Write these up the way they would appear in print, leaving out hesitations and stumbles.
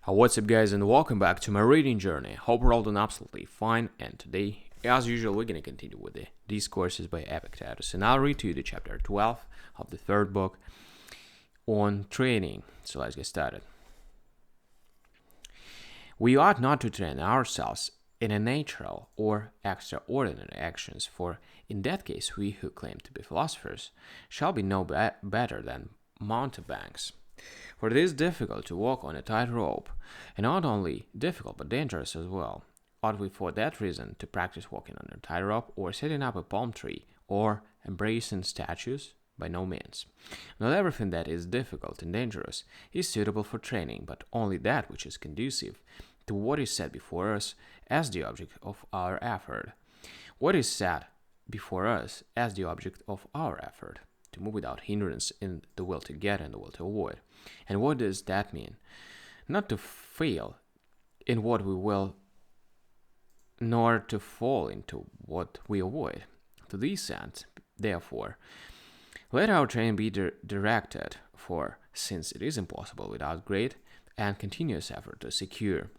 What's up, guys, and welcome back to my reading journey. Hope we're all doing absolutely fine. And today, as usual, we're going to continue with the Discourses by Epictetus. And I'll read to you the chapter 12 of the third book on training. So let's get started. We ought not to train ourselves in a natural or extraordinary actions, for in that case we who claim to be philosophers shall be no better than mountebanks. For it is difficult to walk on a tightrope, and not only difficult but dangerous as well. Ought we for that reason to practice walking on a tightrope, or setting up a palm tree, or embracing statues? By no means. Not everything that is difficult and dangerous is suitable for training, but only that which is conducive to what is set before us as the object of our effort. What is set before us as the object of our effort? To move without hindrance in the will to get and the will to avoid. And what does that mean? Not to fail in what we will, nor to fall into what we avoid. To this end, therefore, let our training be directed, for since it is impossible without great and continuous effort to secure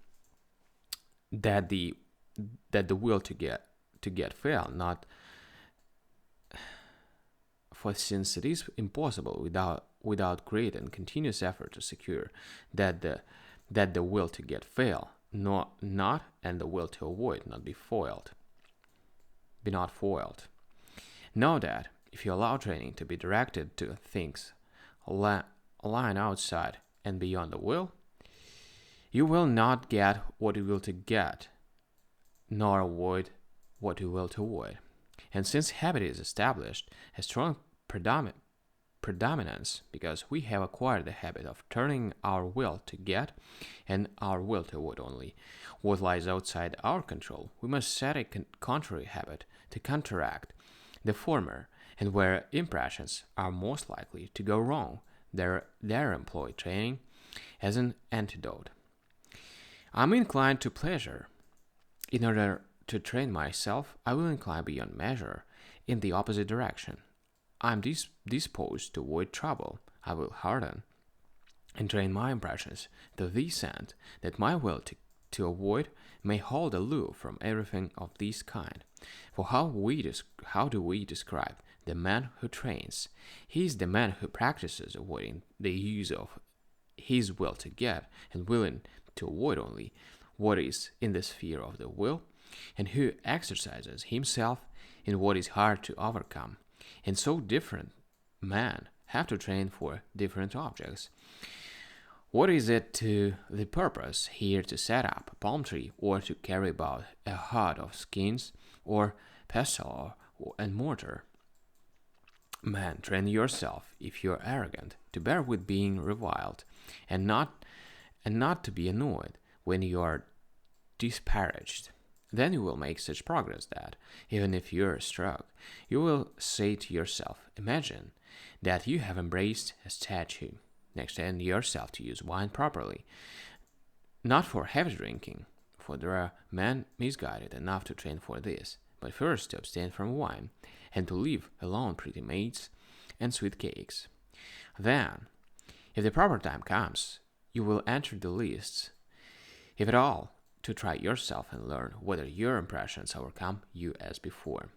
that the will to get fail, not for since it is impossible without great and continuous effort to secure that the will to get fail, not and the will to avoid not be not foiled. Know that if you allow training to be directed to things lying outside and beyond the will, you will not get what you will to get, nor avoid what you will to avoid. And since habit is established, a strong predominance, because we have acquired the habit of turning our will to get and our will to avoid only what lies outside our control, we must set a contrary habit to counteract the former, and where impressions are most likely to go wrong, there employ training as an antidote. I am inclined to pleasure. In order to train myself, I will incline beyond measure in the opposite direction. I am disposed to avoid trouble. I will harden and train my impressions to this end, that my will to avoid may hold aloof from everything of this kind. For how do we describe the man who trains? He is the man who practices avoiding the use of his will to get, and willing to avoid only what is in the sphere of the will, and who exercises himself in what is hard to overcome. And so different men have to train for different objects. What is it to the purpose here to set up a palm tree, or to carry about a hod of skins, or pestle and mortar? Man, train yourself, if you are arrogant, to bear with being reviled, and not to be annoyed when you are disparaged. Then you will make such progress that, even if you are struck, you will say to yourself, imagine that you have embraced a statue. Next, train yourself to use wine properly, not for heavy drinking, for there are men misguided enough to train for this, but first to abstain from wine, and to leave alone pretty maids and sweet cakes. Then, if the proper time comes, you will enter the lists, if at all, to try yourself and learn whether your impressions overcome you as before.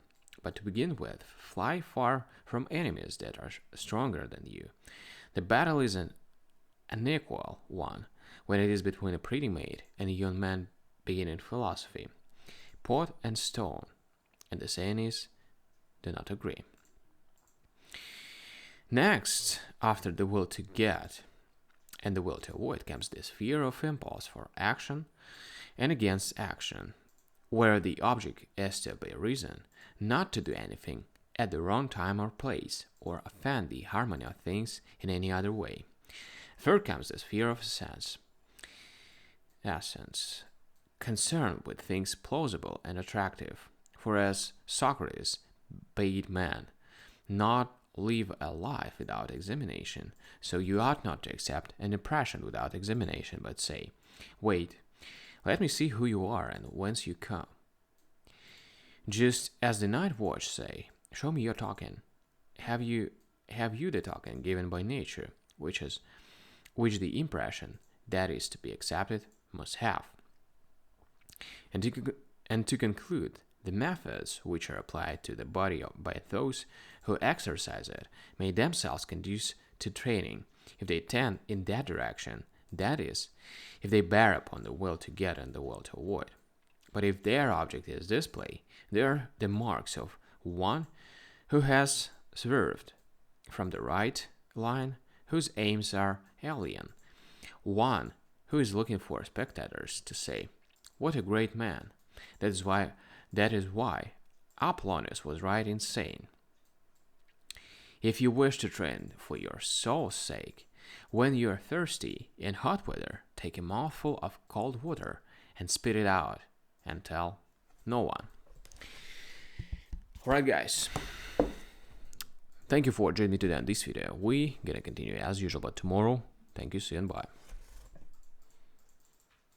But to begin with, fly far from enemies that are stronger than you. The battle is an unequal one when it is between a pretty maid and a young man beginning philosophy. Pot and stone, and the saying is, do not agree. Next, after the will to get and the will to avoid, comes the sphere of impulse for action and against action, where the object is to obey reason, not to do anything at the wrong time or place, or offend the harmony of things in any other way. Third comes the sphere of essence, concerned with things plausible and attractive. For as Socrates bade man not live a life without examination, so you ought not to accept an impression without examination, but say, wait, let me see who you are and whence you come. Just as the night watch say, show me your token. Have you the token given by nature, which the impression that is to be accepted, must have. And to conclude, the methods which are applied to the body by those who exercise it may themselves conduce to training, if they tend in that direction, that is, if they bear upon the will to get and the will to avoid. But if their object is display, they are the marks of one who has swerved from the right line, whose aims are alien, one who is looking for spectators to say, "What a great man!" That is why Apollonius was right in saying, "If you wish to train for your soul's sake, when you are thirsty in hot weather, take a mouthful of cold water and spit it out, and tell no one." Alright guys, thank you for joining me today on this video. We gonna continue as usual, but tomorrow, thank you, see you and bye.